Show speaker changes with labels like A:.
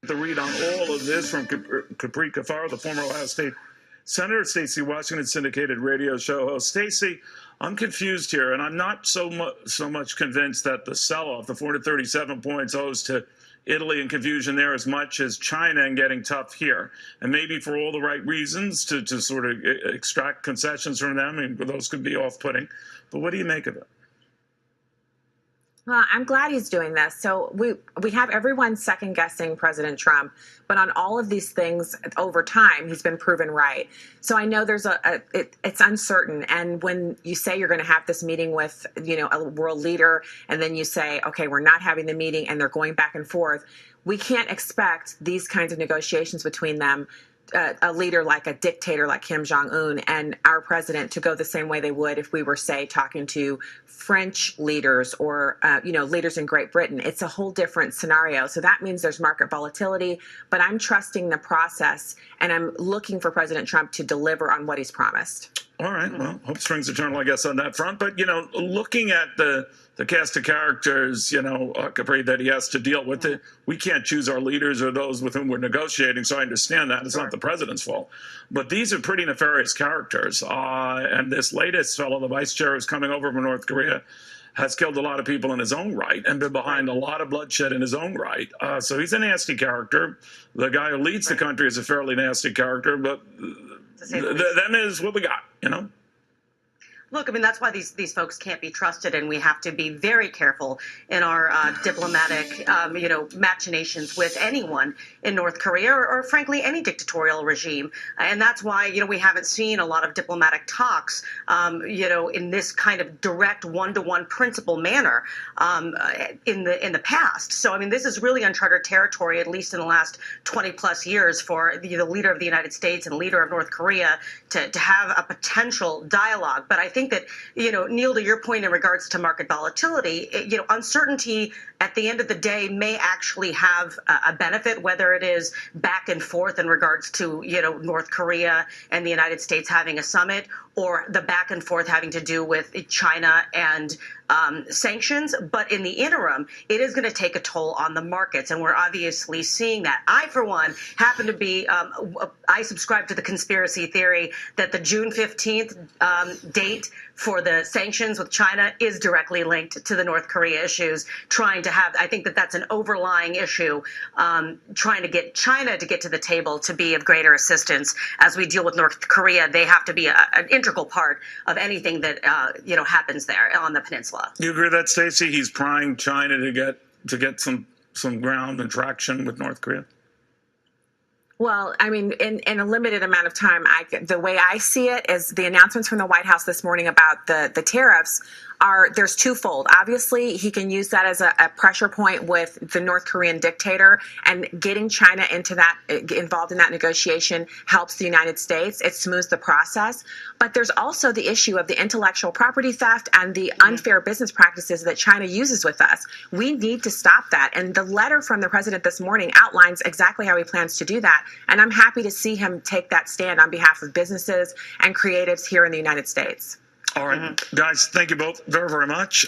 A: The read on all of this from Capri Cafaro, the former Ohio State Senator, Stacy Washington, syndicated radio show host. Stacy, I'm confused here, and I'm not so much convinced that the sell-off, the 437 points, owes to Italy and confusion there as much as China and getting tough here. And maybe for all the right reasons to sort of extract concessions from them, and those could be off-putting. But what do you make of it?
B: Well, I'm glad he's doing this. So we have everyone second guessing President Trump, but on all of these things over time, he's been proven right. So I know there's it's uncertain. And when you say you're going to have this meeting with, a world leader, and then you say, okay, we're not having the meeting, and they're going back and forth, we can't expect these kinds of negotiations between them, a leader like a dictator like Kim Jong-un and our president, to go the same way they would if we were, say, talking to French leaders or, leaders in Great Britain. It's a whole different scenario. So that means there's market volatility, but I'm trusting the process, and I'm looking for President Trump to deliver on what he's promised.
A: All right. Well, hope springs eternal, I guess, on that front. But, looking at the cast of characters, Capri, that he has to deal with, we can't choose our leaders or those with whom we're negotiating. So I understand that. It's not the president's fault. But these are pretty nefarious characters. And this latest fellow, the vice chair who's coming over from North Korea, has killed a lot of people in his own right and been behind a lot of bloodshed in his own right. So he's a nasty character. The guy who leads the country is a fairly nasty character. But that is what we got,
C: Look, I mean, that's why these folks can't be trusted, and we have to be very careful in our diplomatic, machinations with anyone in North Korea or frankly, any dictatorial regime. And that's why, we haven't seen a lot of diplomatic talks, in this kind of direct one-to-one principle manner in the past. So, I mean, this is really uncharted territory, at least in the last 20 plus years, for the leader of the United States and leader of North Korea to have a potential dialogue. But I think that, Neil, to your point in regards to market volatility, uncertainty at the end of the day may actually have a benefit, whether it is back and forth in regards to, North Korea and the United States having a summit, or the back and forth having to do with China and sanctions. But in the interim, it is going to take a toll on the markets, and we're obviously seeing that. I, for one, happen to be, I subscribe to the conspiracy theory that the June 15th date for the sanctions with China is directly linked to the North Korea issues, I think that that's an overlying issue, trying to get China to get to the table to be of greater assistance as we deal with North Korea. They have to be an integral part of anything that, happens there on the peninsula.
A: You agree with that, Stacey? He's prying China to get some ground and traction with North Korea?
B: Well, I mean, in a limited amount of time, the way I see it is the announcements from the White House this morning about the tariffs there's twofold. Obviously, he can use that as a pressure point with the North Korean dictator, and getting China involved in that negotiation helps the United States. It smooths the process. But there's also the issue of the intellectual property theft and the unfair business practices that China uses with us. We need to stop that. And the letter from the president this morning outlines exactly how he plans to do that. And I'm happy to see him take that stand on behalf of businesses and creatives here in the United States.
A: All right, guys, thank you both very, very much.